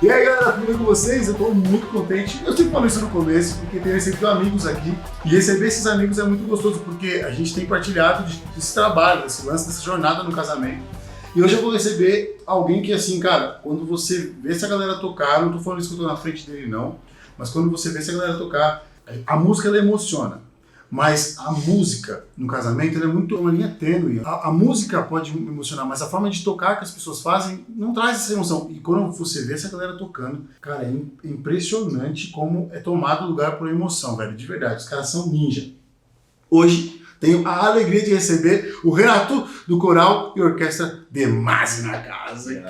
E aí galera, tudo bem com vocês? Eu tô muito contente. Eu sempre falo isso no começo, porque tenho recebido amigos aqui. E receber esses amigos é muito gostoso, porque a gente tem partilhado desse trabalho, desse lance, dessa jornada no casamento. E hoje eu vou receber alguém que, assim, cara, quando você vê essa galera tocar, não tô falando isso que eu tô na frente dele, não, mas quando você vê essa galera tocar, a música ela emociona. Mas a música no casamento ela é muito uma linha tênue. A música pode emocionar, mas a forma de tocar que as pessoas fazem não traz essa emoção. E quando você vê essa galera tocando, cara, é impressionante como é tomado lugar por emoção, velho. De verdade, os caras são ninja. Hoje tenho a alegria de receber o Renato do Coral e Orquestra Demasi na casa.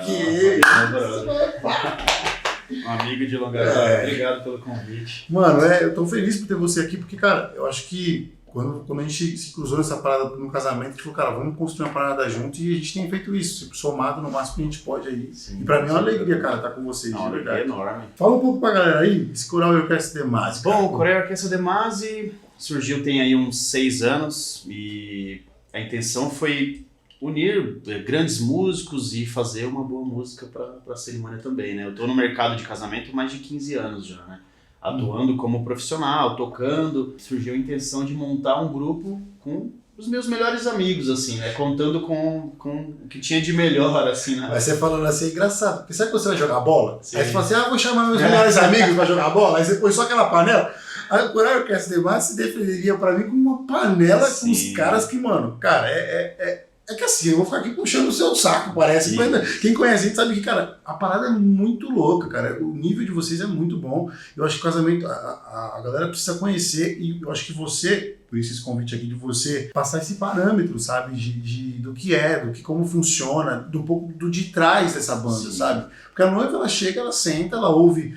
Um amigo de longa data, obrigado pelo convite. Mano, eu tô feliz por ter você aqui, porque, cara, eu acho que quando a gente se cruzou nessa parada no casamento, a gente falou, cara, vamos construir uma parada junto e a gente tem feito isso, somado no máximo que a gente pode aí. Sim, e pra mim é uma alegria, cara, estar com vocês, de verdade. É enorme. Fala um pouco pra galera aí, esse Coral e Orquestra Demasi. Bom, o Coral e Orquestra Demasi surgiu tem aí uns 6 anos e a intenção foi unir grandes músicos e fazer uma boa música para a cerimônia também, né? Eu tô no mercado de casamento há mais de 15 anos já, né? Atuando como profissional, tocando. Surgiu a intenção de montar um grupo com os meus melhores amigos, assim, né? Contando com o que tinha de melhor, assim, né? Mas você falando assim é engraçado, porque sabe que você vai jogar bola? Sim. Aí você fala assim, vou chamar meus melhores amigos pra jogar bola, aí você põe só aquela panela. Aí o Coral e Orquestra Demasi se definiria pra mim como uma panela com os caras que, mano, cara, é que assim, eu vou ficar aqui puxando o seu saco, parece. Quem conhece a gente sabe que, cara, a parada é muito louca, cara. O nível de vocês é muito bom. Eu acho que o casamento, a galera precisa conhecer e eu acho que você, por isso esse convite aqui de você, passar esse parâmetro, sabe, do que como funciona, do pouco do de trás dessa banda, sabe? Porque a noiva, ela chega, ela senta, ela ouve.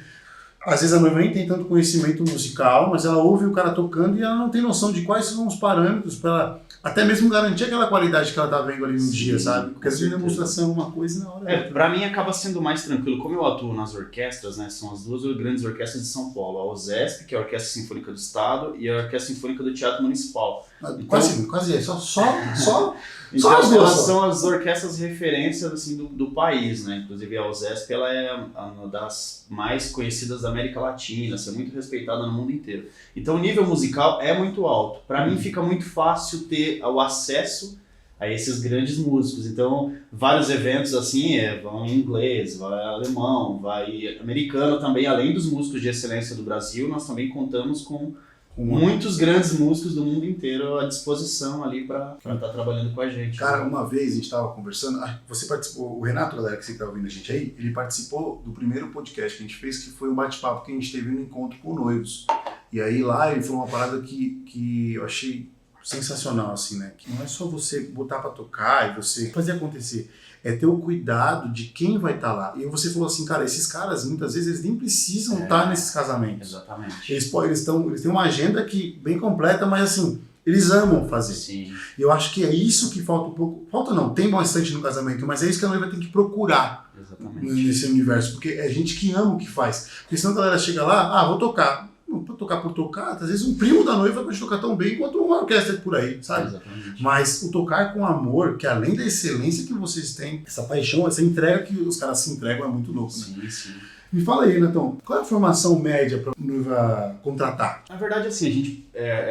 Às vezes a noiva nem tem tanto conhecimento musical, mas ela ouve o cara tocando e ela não tem noção de quais são os parâmetros para ela até mesmo garantir aquela qualidade que ela tá vendo ali no dia, sabe? Porque às vezes a demonstração é uma coisa e na hora é outra. Pra mim acaba sendo mais tranquilo. Como eu atuo nas orquestras, né? São as duas grandes orquestras de São Paulo. A OSESP, que é a Orquestra Sinfônica do Estado, e a Orquestra Sinfônica do Teatro Municipal. Então, quase é. Só então, as duas. Elas são as orquestras referências assim, do país, né? Inclusive a OSESP ela é uma das mais conhecidas da América Latina, é muito respeitada no mundo inteiro. Então o nível musical é muito alto. Para mim fica muito fácil ter o acesso a esses grandes músicos. Então vários eventos assim vão em inglês, vai alemão, vai americano também. Além dos músicos de excelência do Brasil, nós também contamos com muitos grandes músicos do mundo inteiro à disposição ali para estar trabalhando com a gente. Cara, uma vez a gente estava conversando, você participou, o Renato, galera, que você está ouvindo a gente aí, ele participou do primeiro podcast que a gente fez, que foi um bate-papo que a gente teve no encontro com noivos. E aí lá ele falou uma parada que eu achei sensacional, assim, né? Que não é só você botar pra tocar e você fazer acontecer, é ter o cuidado de quem vai estar lá. E você falou assim, cara, esses caras, muitas vezes, eles nem precisam estar nesses casamentos. Exatamente. Eles têm uma agenda que bem completa, mas assim, eles amam fazer. Sim. E eu acho que é isso que falta um pouco. Falta não, tem bastante no casamento, mas é isso que a noiva tem que procurar. Exatamente. Nesse universo. Porque é gente que ama o que faz. Porque senão a galera chega lá, vou tocar. Não, pra tocar por tocar, às vezes um primo da noiva pode tocar tão bem quanto uma orquestra por aí, sabe? Exatamente. Mas o tocar com amor, que além da excelência que vocês têm, essa paixão, essa entrega que os caras se entregam é muito louco, né? Sim. Me fala aí, Natão, qual é a formação média pra noiva contratar? Na verdade, assim, a gente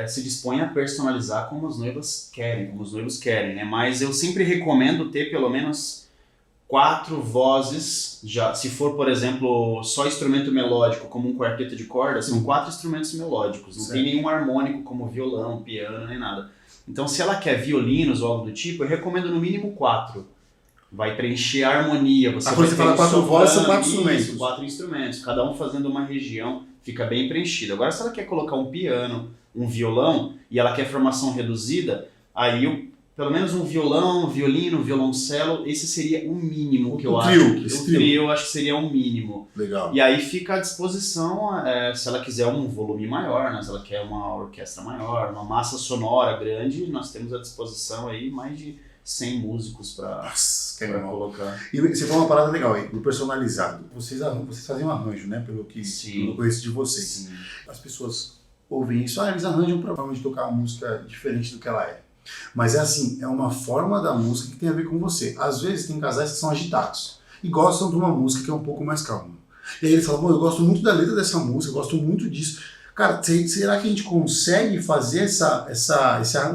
se dispõe a personalizar como as noivas querem, como os noivos querem, né? Mas eu sempre recomendo ter pelo menos 4 vozes, já, se for, por exemplo, só instrumento melódico, como um quarteto de cordas, são 4 instrumentos melódicos, não tem nenhum harmônico como violão, piano, nem nada. Então, se ela quer violinos ou algo do tipo, eu recomendo no mínimo 4. Vai preencher a harmonia. Quando você fala 4 vozes, são 4 instrumentos. 4 instrumentos, cada um fazendo uma região, fica bem preenchido. Agora, se ela quer colocar um piano, um violão, e ela quer formação reduzida, aí pelo menos um violão, um violino, um violoncelo, esse seria o mínimo que eu acho. O trio eu acho que seria o mínimo. Legal. E aí fica à disposição, se ela quiser um volume maior, né? Se ela quer uma orquestra maior, uma massa sonora grande, nós temos à disposição aí mais de 100 músicos para colocar. E você falou uma parada legal aí, no personalizado. Vocês fazem um arranjo, né? Pelo que eu conheço de vocês. Sim. As pessoas ouvem isso, eles arranjam pra forma de tocar uma música diferente do que ela é. Mas é assim, é uma forma da música que tem a ver com você. Às vezes tem casais que são agitados e gostam de uma música que é um pouco mais calma. E aí ele fala, pô, eu gosto muito da letra dessa música, eu gosto muito disso. Cara, será que a gente consegue fazer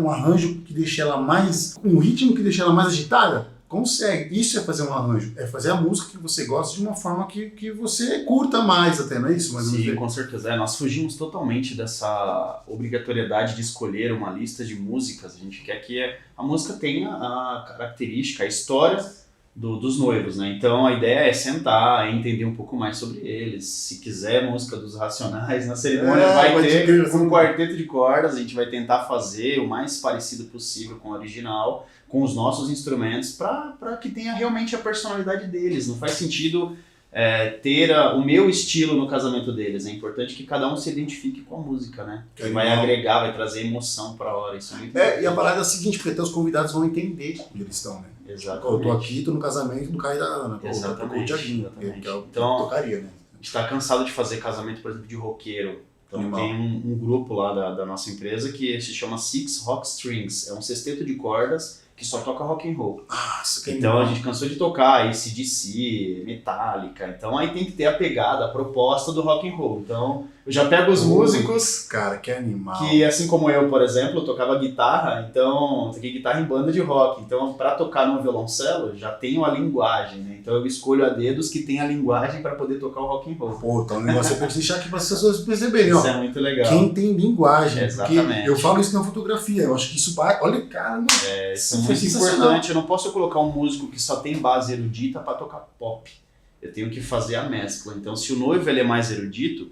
um arranjo que deixe ela mais, um ritmo que deixe ela mais agitada? Consegue. Isso é fazer um arranjo. É fazer a música que você gosta de uma forma que você curta mais até, não é isso? Sim, com certeza. Nós fugimos totalmente dessa obrigatoriedade de escolher uma lista de músicas. A gente quer que a música tenha a característica, a história dos noivos, né? Então a ideia é sentar, é entender um pouco mais sobre eles. Se quiser música dos Racionais na cerimônia, vai ter um quarteto de cordas. A gente vai tentar fazer o mais parecido possível com o original, com os nossos instrumentos, para que tenha realmente a personalidade deles. Não faz sentido ter o meu estilo no casamento deles. É importante que cada um se identifique com a música, né? Que vai agregar, vai trazer emoção para a hora. Isso é muito e a parada é a seguinte, porque até os convidados vão entender onde eles estão, né? Exatamente. Eu tô aqui, tô no casamento do Caio e da Ana. Exatamente. O Thiaguinho, que é o então, que tocaria, né? A gente tá cansado de fazer casamento, por exemplo, de roqueiro. Então tem um grupo lá da nossa empresa que se chama Six Rock Strings. É um sexteto de cordas que só toca rock and roll. Então a gente cansou de tocar AC/DC, Metallica. Então aí tem que ter a pegada, a proposta do rock and roll. Então eu já pego os músicos, cara, que animal. Que assim como eu, por exemplo, tocava guitarra, então eu toquei guitarra em banda de rock. Então para tocar no violoncelo já tenho a linguagem, né? Então eu escolho a dedos que tem a linguagem para poder tocar o rock and roll. Pô, então o negócio é pra deixar aqui para as pessoas perceberem, ó. Isso é muito legal. Quem tem linguagem. Exatamente. Eu falo isso na fotografia, eu acho que isso vai. Olha, cara, mano. Isso é muito importante. Eu não posso colocar um músico que só tem base erudita para tocar pop. Eu tenho que fazer a mescla. Então, se o noivo ele é mais erudito,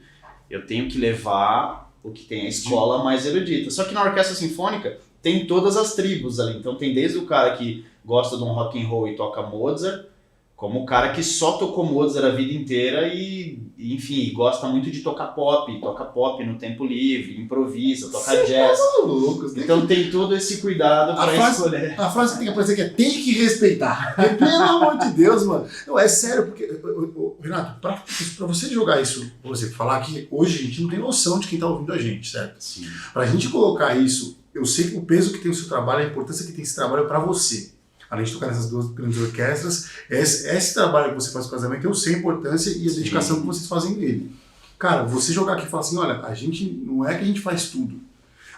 eu tenho que levar o que tem a escola mais erudita. Só que na orquestra sinfônica tem todas as tribos ali. Então tem desde o cara que gosta de um rock and roll e toca Mozart, como o cara que só tocou Mozart a vida inteira e enfim, gosta muito de toca pop no tempo livre, improvisa, toca jazz. Então tem todo esse cuidado para escolher. A frase que tem que aparecer aqui é tem que respeitar. Pelo amor de Deus, mano. Não, é sério, porque, Renato, pra você jogar isso, você falar que hoje a gente não tem noção de quem tá ouvindo a gente, certo? Sim. Pra gente colocar isso, eu sei que o peso que tem o seu trabalho, a importância que tem esse trabalho pra você. Além de tocar nessas duas grandes orquestras, esse trabalho que você faz com o casamento, eu sei a importância e a dedicação que vocês fazem nele. Cara, você jogar aqui e falar assim, olha, a gente não é que a gente faz tudo.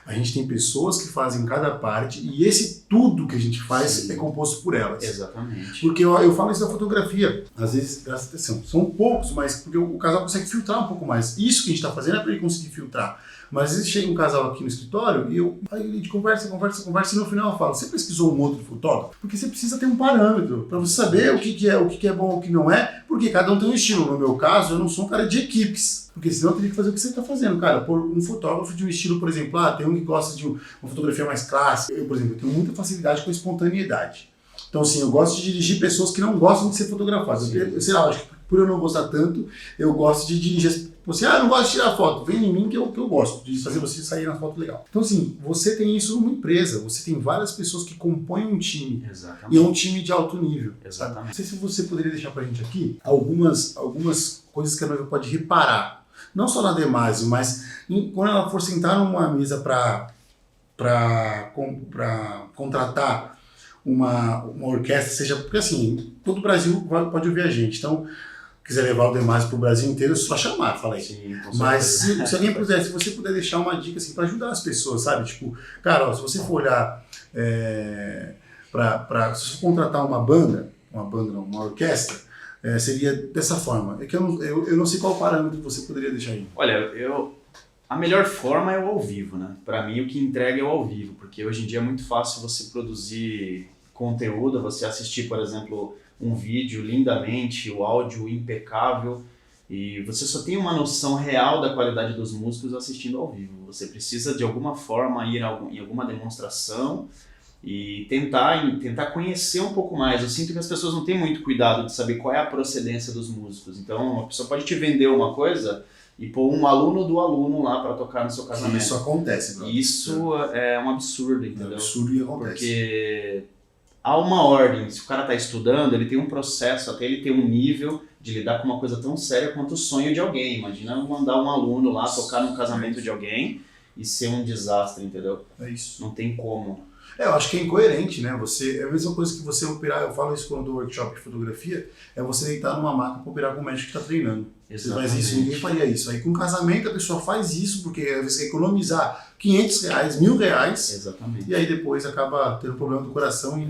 A gente tem pessoas que fazem cada parte e esse tudo que a gente faz é composto por elas. Exatamente. Porque eu falo isso na fotografia. Às vezes, presta atenção, são poucos, mas porque o casal consegue filtrar um pouco mais. Isso que a gente está fazendo é para ele conseguir filtrar. Mas às vezes chega um casal aqui no escritório e aí a gente conversa e no final eu falo, você pesquisou um outro fotógrafo? Porque você precisa ter um parâmetro para você saber o que é bom e o que não é, porque cada um tem um estilo. No meu caso, eu não sou um cara de equipes, porque senão eu teria que fazer o que você está fazendo, cara. Por um fotógrafo de um estilo, por exemplo, tem um que gosta de uma fotografia mais clássica. Eu, por exemplo, tenho muita facilidade com a espontaneidade. Então, assim, eu gosto de dirigir pessoas que não gostam de ser fotografadas. Eu sei lá, acho que por eu não gostar tanto, eu gosto de dirigir. Você, não gosta de tirar foto, vem em mim que eu gosto de fazer você sair na foto legal. Então, assim, você tem isso numa empresa, você tem várias pessoas que compõem um time. Exatamente. E é um time de alto nível. Exatamente. Sabe? Não sei se você poderia deixar pra gente aqui algumas coisas que a noiva pode reparar. Não só na Demásio, mas quando ela for sentar numa mesa para contratar uma orquestra, seja porque assim, todo o Brasil pode ouvir a gente. Então, quiser levar o Demásio para o Brasil inteiro, é só chamar, falei. Sim, mas se alguém puder, se você puder deixar uma dica assim, para ajudar as pessoas, sabe? Tipo, cara, ó, se você for olhar se você for contratar uma orquestra, seria dessa forma. É que eu não sei qual parâmetro você poderia deixar aí. Olha, a melhor forma é o ao vivo, né? Para mim, o que entrega é o ao vivo, porque hoje em dia é muito fácil você produzir conteúdo, você assistir, por exemplo, um vídeo lindamente, o áudio impecável, e você só tem uma noção real da qualidade dos músicos assistindo ao vivo. Você precisa, de alguma forma, ir em alguma demonstração e tentar conhecer um pouco mais. Eu sinto que as pessoas não têm muito cuidado de saber qual é a procedência dos músicos. Então, uma pessoa pode te vender uma coisa e pôr um aluno do aluno lá para tocar no seu casamento. Isso acontece, bro. Isso é um absurdo, entendeu? É um absurdo e acontece. Porque há uma ordem. Se o cara está estudando, ele tem um processo, até ele ter um nível de lidar com uma coisa tão séria quanto o sonho de alguém. Imagina mandar um aluno lá tocar no casamento de alguém e ser um desastre, entendeu? É isso. Não tem como. Eu acho que é incoerente, né? É a mesma coisa que você operar, eu falo isso quando eu dou workshop de fotografia, é você deitar numa maca para operar com o médico que está treinando. Exatamente. Você faz isso, ninguém faria isso. Aí com casamento a pessoa faz isso porque você quer economizar R$500, R$1.000. Exatamente. E aí depois acaba tendo problema do coração,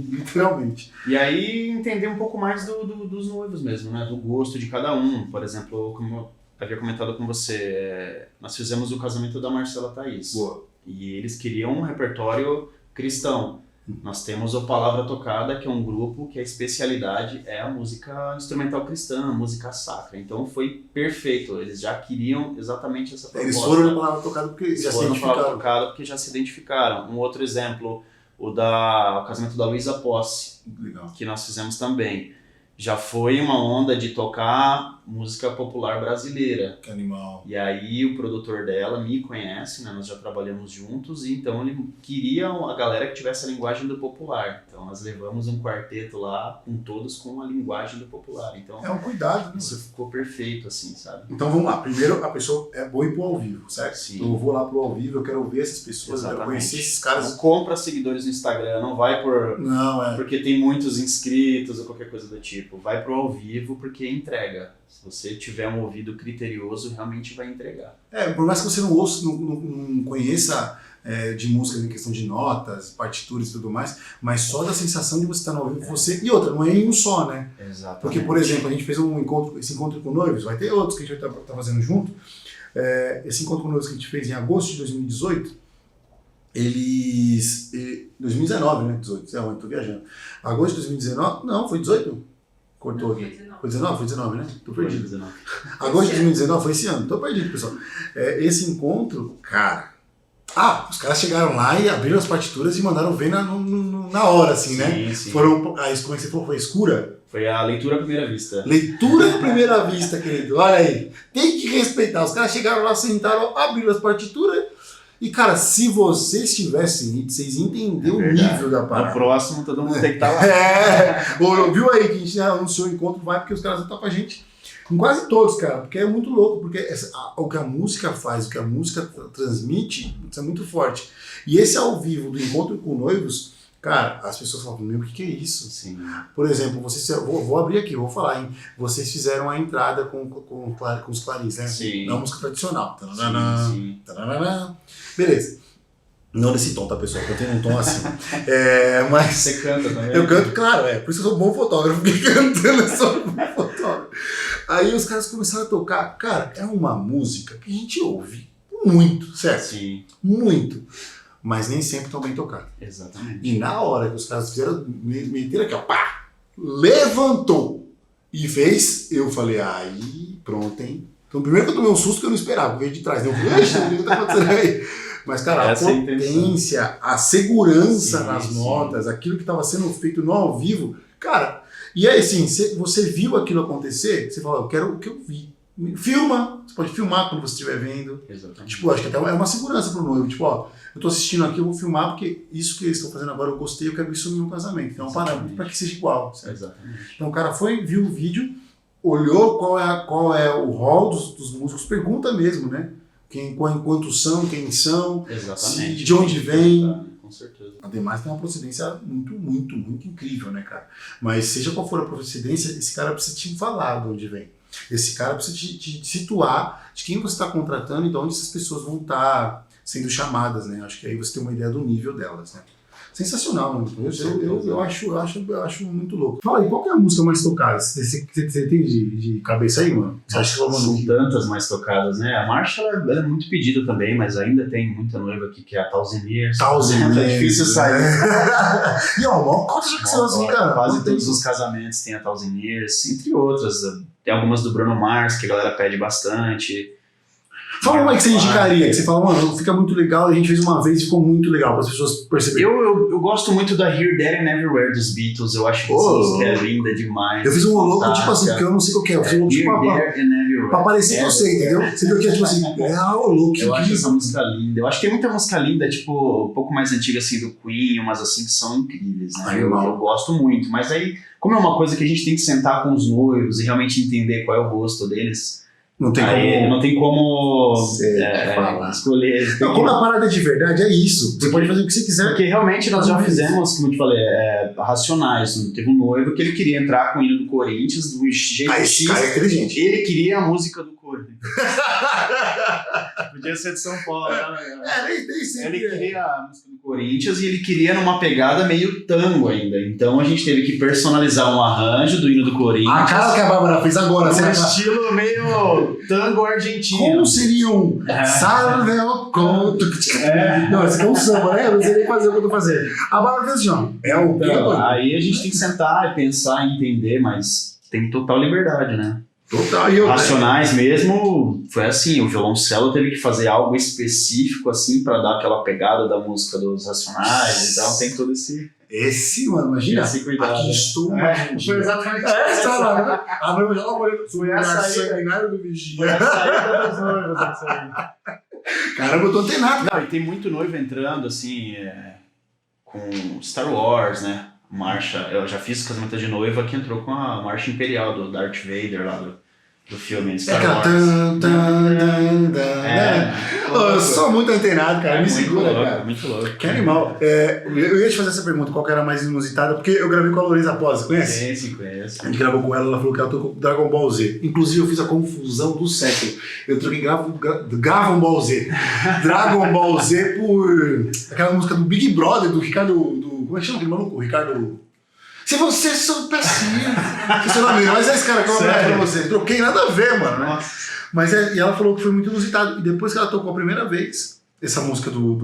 literalmente. E aí entender um pouco mais dos noivos mesmo, né? Do gosto de cada um. Por exemplo, como eu havia comentado com você, nós fizemos o casamento da Marcela Thaís. Boa. E eles queriam um repertório cristão. Nós temos o Palavra Tocada, que é um grupo que a especialidade é a música instrumental cristã, a música sacra. Então foi perfeito, eles já queriam exatamente essa proposta. Eles foram na Palavra Tocada porque já se identificaram. Um outro exemplo, o casamento da Luísa Posse, legal, que nós fizemos também. Já foi uma onda de tocar música popular brasileira. Que animal. E aí o produtor dela me conhece, né? Nós já trabalhamos juntos, e então ele queria a galera que tivesse a linguagem do popular. Então nós levamos um quarteto lá, todos com a linguagem do popular. Então, é um cuidado, né? Isso ficou perfeito, assim, sabe? Então vamos lá. Primeiro, a pessoa é boa ir pro ao vivo, certo? Sim. Então eu vou lá pro ao vivo, eu quero ver essas pessoas, eu quero conhecer esses caras. Não compra seguidores no Instagram, não vai porque tem muitos inscritos ou qualquer coisa do tipo. Vai pro ao vivo porque entrega. Se você tiver um ouvido criterioso, realmente vai entregar. Por mais que você não ouça, não conheça de música em questão de notas, partituras e tudo mais, mas só da sensação de você estar no ao vivo, você... E outra, não é em um só, né? Exatamente. Porque, por exemplo, a gente fez esse encontro com noivos, vai ter outros que a gente vai estar fazendo junto. Esse encontro com noivos que a gente fez em agosto de 2018, 2019, né? 18, eu tô viajando. Agosto de 2019, não, foi 18? Cortou aqui. Foi 19? Foi 19, né? Tô perdido. 19. Agosto de 2019 foi esse ano. Tô perdido, pessoal. Esse encontro, cara... os caras chegaram lá e abriram as partituras e mandaram ver na hora, assim, né? Sim. Foram... Aí, como é que você falou? Foi escura? Foi a leitura à primeira vista. Leitura à primeira vista, querido. Olha aí. Tem que respeitar. Os caras chegaram lá, sentaram, abriram as partituras. E, cara, se vocês tivessem ido, vocês entenderam o nível da parada. No próximo, todo mundo tem que estar lá. Viu aí que a gente anunciou o encontro, vai, porque os caras vão estar com a gente. Com quase todos, cara, porque é muito louco, porque o que a música faz, o que a música transmite, isso é muito forte. E esse ao vivo do encontro com noivos, cara, as pessoas falam, meu, o que é isso? Sim. Por exemplo, vou abrir aqui, vou falar, hein? Vocês fizeram a entrada com os clarins, né? Sim. Na música tradicional. Sim. Beleza. Não nesse tom, tá, pessoal? Eu tenho um tom assim. Mas você canta também? Eu canto, claro, por isso que eu sou um bom fotógrafo, porque cantando eu sou um bom fotógrafo. Aí os caras começaram a tocar. Cara, é uma música que a gente ouve muito, certo? Sim. Muito. Mas nem sempre tão bem tocada. Exatamente. E na hora que os caras fizeram, meteram aqui, ó, pá! Levantou e fez, eu falei, aí, pronto, hein? Então, primeiro que eu tomei um susto que eu não esperava, veio de trás, né? Eu falei, o que tá acontecendo aí? Mas, cara, a potência, a segurança nas notas, aquilo que estava sendo feito no ao vivo, cara, e aí assim, você viu aquilo acontecer, você fala, eu quero o que eu vi. Filma, você pode filmar quando você estiver vendo. Exatamente. Tipo, acho que até é uma segurança pro noivo, tipo, ó, eu tô assistindo aqui, eu vou filmar porque isso que eles estão fazendo agora eu gostei, eu quero isso no meu casamento. Então, parâmetro para que seja igual. Certo? Exatamente. Então o cara foi, viu o vídeo, olhou qual é o rol dos músicos, pergunta mesmo, né? Quantos são, quem são, de onde vem. Com certeza. Ademais tem uma procedência muito, muito, muito incrível, né, cara? Mas seja qual for a procedência, esse cara precisa te falar de onde vem. Esse cara precisa te situar de quem você está contratando e de onde essas pessoas vão estar sendo chamadas, né? Acho que aí você tem uma ideia do nível delas, né? Sensacional, né? Eu acho muito louco. Fala aí, qual que é a música mais tocada? Você tem de cabeça aí, mano? Você acha que são tantas mais tocadas, né? A marcha ela é muito pedida também, mas ainda tem muita noiva aqui que é a Thousand Years. É difícil sair. E ó, mal cota já que você assim, cara. Quase todos os casamentos tem a Thousand Years, entre outras. Tem algumas do Bruno Mars que a galera pede bastante. Fala uma que você indicaria, que você fala, mano, fica muito legal, a gente fez uma vez e ficou muito legal para as pessoas perceberem. Eu gosto muito da Here, There and Everywhere dos Beatles, eu acho que essa música é linda demais. Eu fiz um louco, tipo assim, porque eu não sei o que é, eu fiz um louco tipo pra parecer você, entendeu? Você viu que é tipo assim, louco. Eu acho essa música linda, eu acho que tem muita música linda, tipo, um pouco mais antiga assim do Queen, umas assim que são incríveis, né? Eu gosto muito, mas aí, como é uma coisa que a gente tem que sentar com os noivos e realmente entender qual é o gosto deles, Não tem Aí como... não tem como escolher. Não, quando a parada é de verdade, é isso. Você pode fazer o que você quiser. Porque realmente nós já fizemos, como eu te falei, Racionais. Teve um noivo que ele queria entrar com o hino do Corinthians do jeito Esse cara é inteligente. Ele queria a música do Corinthians. Podia ser de São Paulo. Nem sempre. Ele queria a música do Corinthians e ele queria numa pegada meio tango ainda. Então a gente teve que personalizar um arranjo do hino do Corinthians. A cara que a Bárbara fez agora. Um estilo meio tango argentino. Como seria um salve ao conto? Não, esse aqui é um samba, né? Eu não sei nem fazer o que eu tô fazendo. A Bárbara fez assim, ó. Então, aí a gente tem que sentar e pensar e entender, mas tem total liberdade, né? Total. E eu, Racionais mesmo, foi assim, o violoncelo teve que fazer algo específico assim pra dar aquela pegada da música dos Racionais, então tem todo esse mano, imagina. esse cuidado. Aqui estou, Foi exatamente essa lá. A Bárbara já olhando foi a saída do vigia. Foi a saída dos noivos, essa aí. Caramba, eu tô antenado. Não, e tem muito noivo entrando assim, com Star Wars, né? Marcha, eu já fiz casamento de noiva que entrou com a marcha imperial do Darth Vader lá do filme Star Wars. Eu sou muito antenado, cara. Me muito segura, louco, cara. muito louco. Que animal. Eu ia te fazer essa pergunta, qual que era a mais inusitada, porque eu gravei com a Luísa Pós, conhece? Sim, conheço. A gente gravou com ela falou que ela tocou Dragon Ball Z. Inclusive eu fiz a confusão do século. Eu troquei Dragon Ball Z. Dragon Ball Z por aquela música do Big Brother, do Ricardo... Como é que chama aquele maluco? O Ricardo... Se você soubesse... Seu nome, mas é esse cara que eu vou falar pra você. Troquei nada a ver, mano. Né? Mas e ela falou que foi muito inusitado. E depois que ela tocou a primeira vez essa música do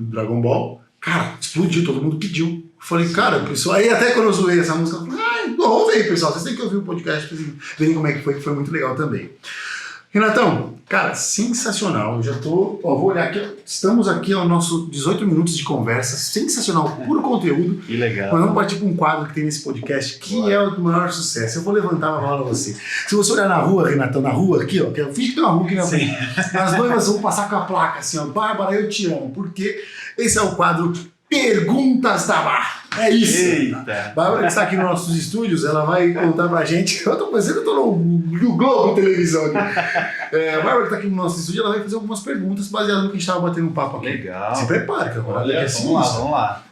Dragon Ball, cara, explodiu, todo mundo pediu. Eu falei, cara, pessoal... Aí até quando eu zoei essa música, eu falei, ouve aí, pessoal. Vocês têm que ouvir o podcast pra vocês verem como é que foi muito legal também. Renatão, cara, sensacional. Eu já tô... vou olhar aqui. Estamos aqui ao nosso 18 minutos de conversa. Sensacional, puro conteúdo. Que legal. Nós vamos partir para um quadro que tem nesse podcast, que é o do maior sucesso. Eu vou levantar uma bola pra você. Se você olhar na rua, Renatão, na rua aqui, ó, que eu finge que tem uma rua aqui na frente. As noivas vão passar com a placa assim, ó. Bárbara, eu te amo. Porque esse é o quadro Perguntas da Bar. É isso. Eita. Bárbara, que está aqui nos nossos estúdios, ela vai contar pra gente. Eu tô pensando que eu tô no Globo Televisão aqui. A Bárbara que está aqui no nosso estúdio, ela vai fazer algumas perguntas baseadas no que a gente estava batendo um papo aqui. Legal. Se prepare, que agora é assim. Vamos lá.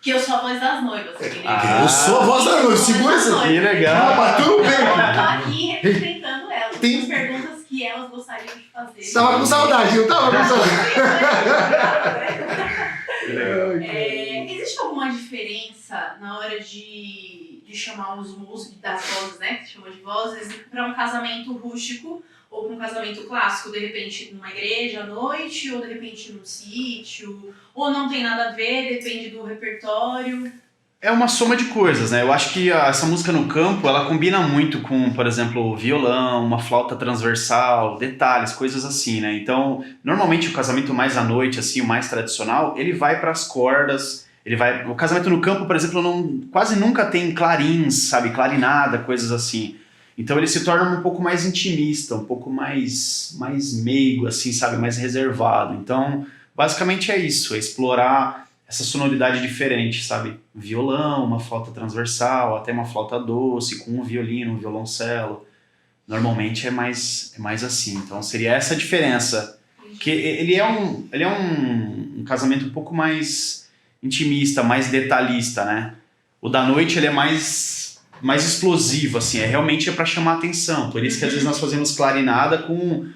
Que eu sou a voz das noivas. Eu sou a voz da noite, segura isso aqui. Que legal. Bateu no Eu peito. tô aqui representando elas. Tem- As perguntas que elas gostariam de fazer. Tava com saudade, não tava com saudade. Existe alguma diferença na hora de chamar os músicos das vozes, né? Que se chama de vozes, para um casamento rústico ou para um casamento clássico, de repente numa igreja à noite, ou de repente num sítio, ou não tem nada a ver, depende do repertório. É uma soma de coisas, né? Eu acho que essa música no campo, ela combina muito com, por exemplo, violão, uma flauta transversal, detalhes, coisas assim, né? Então, normalmente o casamento mais à noite, assim, o mais tradicional, ele vai para as cordas, o casamento no campo, por exemplo, quase nunca tem clarins, sabe? Clarinada, coisas assim. Então ele se torna um pouco mais intimista, um pouco mais meigo, assim, sabe? Mais reservado. Então, basicamente é isso, é explorar essa sonoridade diferente, sabe? Violão, uma flauta transversal, até uma flauta doce, com um violino, um violoncelo. Normalmente é mais assim. Então seria essa a diferença. Que ele é um casamento um pouco mais intimista, mais detalhista, né? O da noite ele é mais explosivo, assim. Realmente é para chamar atenção. Por isso que às vezes nós fazemos clarinada com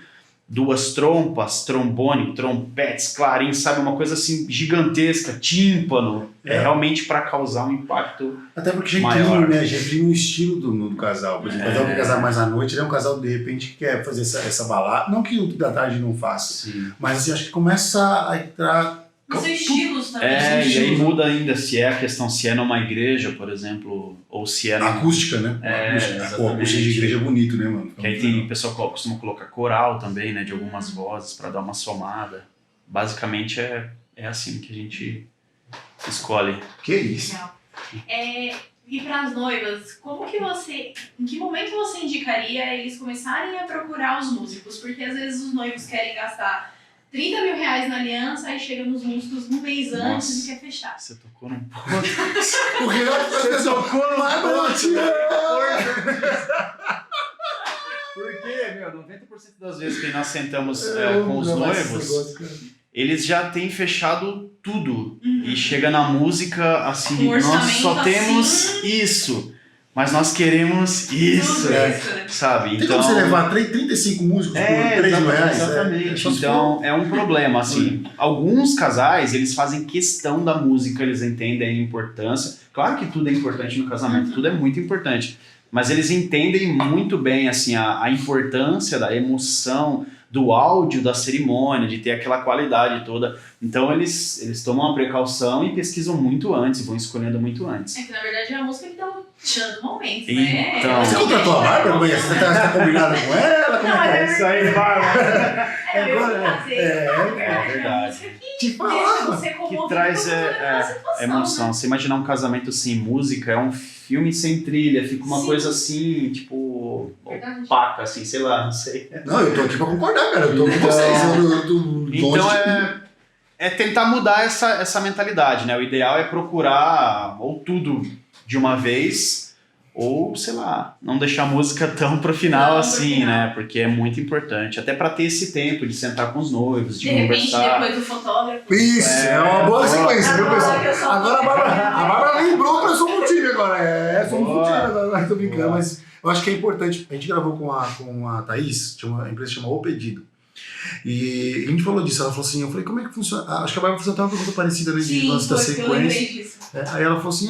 2 trompas, trombone, trompetes, clarins, sabe? Uma coisa assim gigantesca, tímpano. É realmente para causar um impacto. Até porque a gente maior. tem, né? A gente tem um estilo do casal. Por exemplo, o casal que quer casar mais à noite, ele é um casal de repente que quer fazer essa balada. Não que o da tarde não faça, Sim. mas assim, acho que começa a entrar. Os seus estilos também. E aí muda ainda se é a questão, se é numa igreja, por exemplo, ou se é... Acústica, né? exatamente. Acústica de igreja é bonito, né, mano? Que aí tem pessoal que costuma colocar coral também, né, de algumas vozes para dar uma somada. Basicamente é assim que a gente escolhe. Que isso? Legal. E para as noivas, em que momento você indicaria eles começarem a procurar os músicos? Porque às vezes os noivos querem gastar 30 mil reais na aliança, aí chega nos músicos um mês antes e quer fechar. Você tocou num ponto. O Renato Você tocou num ponto. Porque porque, 90% das vezes que nós sentamos com os noivos, eles já têm fechado tudo. E chega na música, assim, nós só temos isso. Mas nós queremos isso, sabe? Tem como você levar 35 músicos por R$3? Exatamente. Então, é um problema, assim. Alguns casais, eles fazem questão da música, eles entendem a importância. Claro que tudo é importante no casamento, tudo é muito importante. Mas eles entendem muito bem, assim, a importância da emoção, do áudio da cerimônia, de ter aquela qualidade toda. Então eles tomam a precaução e pesquisam muito antes, vão escolhendo muito antes. É que na verdade é a música que dá o tchan do momento, né? Então... Você contratou a Bárbara? Você tá combinada com ela? Como é que é isso aí, Bárbara? É verdade. Te falar. Que traz emoção. Você imaginar um casamento sem música, é um filme sem trilha, fica uma coisa assim, tipo, opaca, assim, sei lá, não sei. Não, eu tô aqui pra concordar, cara. Eu tô com vocês. Então é tentar mudar essa mentalidade, né? O ideal é procurar ou tudo de uma vez, ou, sei lá, não deixar a música tão pro final assim, né? Porque é muito importante. Até pra ter esse tempo de sentar com os noivos, de conversar. De repente, depois do fotógrafo. Isso, é uma boa sequência, viu, pessoal? Agora a Bárbara lembrou que eu sou multível agora. Sou multível agora, tô brincando, mas eu acho que é importante. A gente gravou com a Thaís, tinha uma empresa que chama O Pedido. E a gente falou disso, ela falou assim, eu falei, como é que funciona? Acho que a Bárbara fez até uma pergunta parecida, né, de lance da sequência. Aí ela falou assim,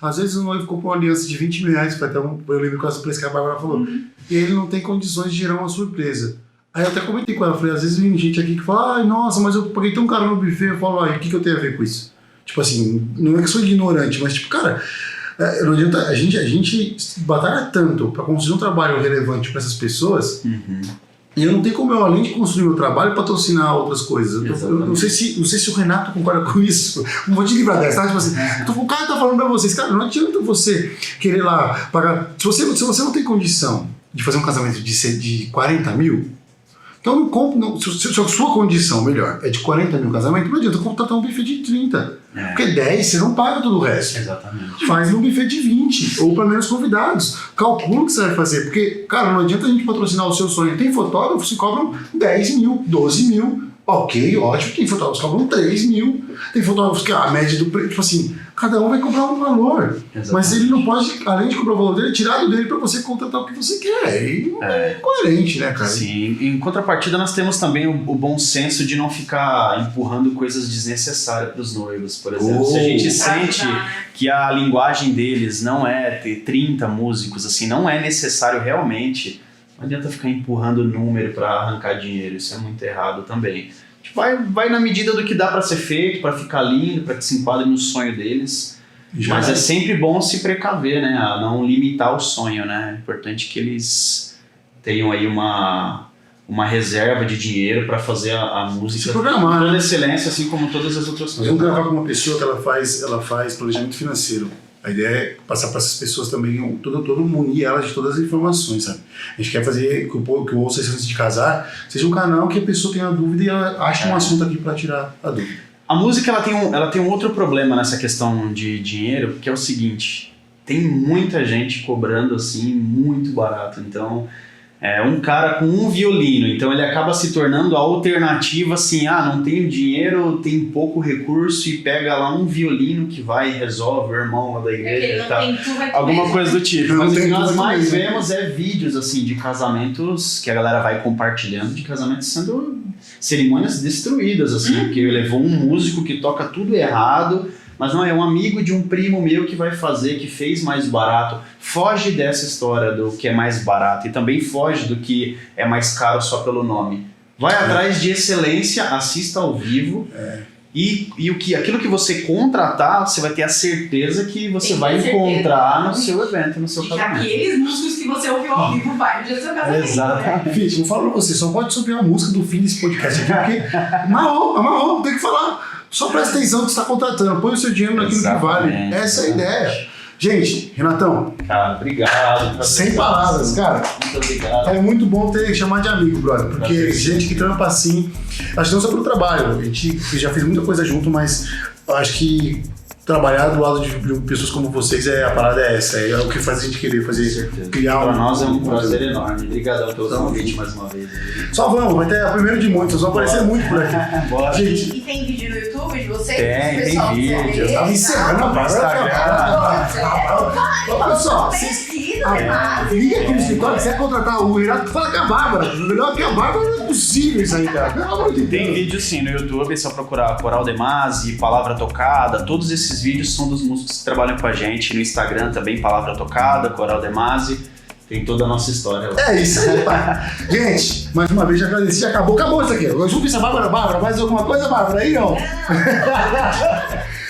às vezes o noivo comprou uma aliança de R$20 mil, foi até eu lembro quase o preço que a Bárbara falou, e ele não tem condições de gerar uma surpresa. Aí eu até comentei com ela, falei, às vezes vem gente aqui que fala, ai, nossa, mas eu paguei tão caro no buffet, eu falo, o que eu tenho a ver com isso? Tipo assim, não é que eu sou ignorante, mas tipo, cara, não adianta, a gente batalha tanto pra construir um trabalho relevante pra essas pessoas, e eu não tenho como eu, além de construir meu trabalho, patrocinar outras coisas. Eu não sei se o Renato concorda com isso. Não vou te livrar dessa, tá? Tipo assim, o cara tá falando pra vocês, cara, não adianta você querer lá pagar. Se você não tem condição de fazer um casamento de 40 mil, então não compre. Se a sua condição, melhor, é de 40 mil casamento, não adianta contratar um buffet de 30. Porque 10 você não paga todo o resto. Exatamente. Faz um buffet de 20, ou para menos convidados. Calcula o que você vai fazer, porque, cara, não adianta a gente patrocinar o seu sonho. Tem fotógrafos que cobram 10 mil, 12 mil. Ok, ótimo. Tem fotógrafos que cobram 3 mil. Tem fotógrafos que a média do preço, tipo assim, cada um vai cobrar um valor. Exatamente. Mas ele não pode, além de cobrar o valor dele, tirar do dele para você contratar o que você quer. E é incoerente, né, cara? Sim, em contrapartida nós temos também o bom senso de não ficar empurrando coisas desnecessárias para os noivos, por exemplo. Se a gente sente que a linguagem deles não é ter 30 músicos, assim, não é necessário realmente, não adianta ficar empurrando número para arrancar dinheiro, isso é muito errado também. Vai na medida do que dá para ser feito, para ficar lindo, para que se enquadre no sonho deles. Mas é sempre bom se precaver, né? A não limitar o sonho, né? É importante que eles tenham aí uma reserva de dinheiro para fazer a música se programar, com toda excelência, assim como todas as outras coisas. Nós vamos gravar com uma pessoa que ela faz planejamento financeiro. A ideia é passar para essas pessoas também, todo munir elas de todas as informações, sabe? A gente quer fazer que o Ouça Antes de Casar seja um canal que a pessoa tenha dúvida e ela ache um assunto aqui para tirar a dúvida. A música ela tem um outro problema nessa questão de dinheiro, que é o seguinte, tem muita gente cobrando assim muito barato, então um cara com um violino, então ele acaba se tornando a alternativa assim, não tenho dinheiro, tem pouco recurso e pega lá um violino que vai e resolve, o irmão lá da igreja e tal, alguma coisa do tipo. Mas o que nós mais vemos é vídeos assim de casamentos que a galera vai compartilhando, de casamentos sendo cerimônias destruídas assim, porque levou um músico que toca tudo errado, mas não é um amigo de um primo meu que vai fazer, que fez mais barato. Foge dessa história do que é mais barato e também foge do que é mais caro só pelo nome. Vai atrás de excelência, assista ao vivo e aquilo que você contratar, você vai ter a certeza que você vai encontrar no seu evento, no seu casamento. Aqueles músicos que você ouviu ao vivo vai no dia do seu casamento. Exatamente. Né? Filho, eu falo pra você, só pode subir a música do fim desse podcast aqui, porque amarrou, tem que falar. Só presta atenção que você está contratando, põe o seu dinheiro naquilo que vale. Essa é a ideia. Gente, Renatão. Cara, obrigado. Sem palavras, cara. Muito obrigado. É muito bom ter chamado de amigo, brother. Porque gente que trampa assim, acho que não só pelo trabalho. A gente já fez muita coisa junto, mas eu acho que trabalhar do lado de pessoas como vocês, a parada é essa, é o que faz a gente querer fazer, criar Pra nós é um prazer enorme. Obrigadão pelo convite mais uma vez. Só vamos, vai ter a primeira de muitos, vão aparecer muito por aqui. Bora. Gente, E tem vídeo no YouTube de vocês? Tem vídeo. eu tava encerrando a Instagram. Pessoal, vocês liga aqui no escritório, se quer contratar o Renato, fala com a Bárbara. Melhor que a Bárbara não é possível isso aí, cara. Pelo amor de Deus. Tem vídeo sim no YouTube, é só procurar Coral de Masi, Palavra Tocada. Todos esses vídeos são dos músicos que trabalham com a gente. No Instagram também, Palavra Tocada, Coral de Masi. Tem toda a nossa história lá. É isso aí, pai. Gente, mais uma vez já agradeci, já acabou isso aqui. Eu junto essa Bárbara, mais alguma coisa, Bárbara? Aí não.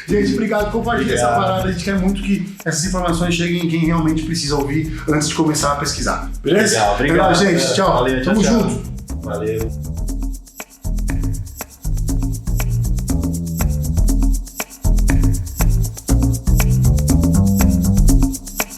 Gente, obrigado por compartilhar essa parada. A gente quer muito que essas informações cheguem em quem realmente precisa ouvir antes de começar a pesquisar. Beleza? Legal, obrigado. Gente. Tchau. Valeu, Tamo tchau. junto. Valeu.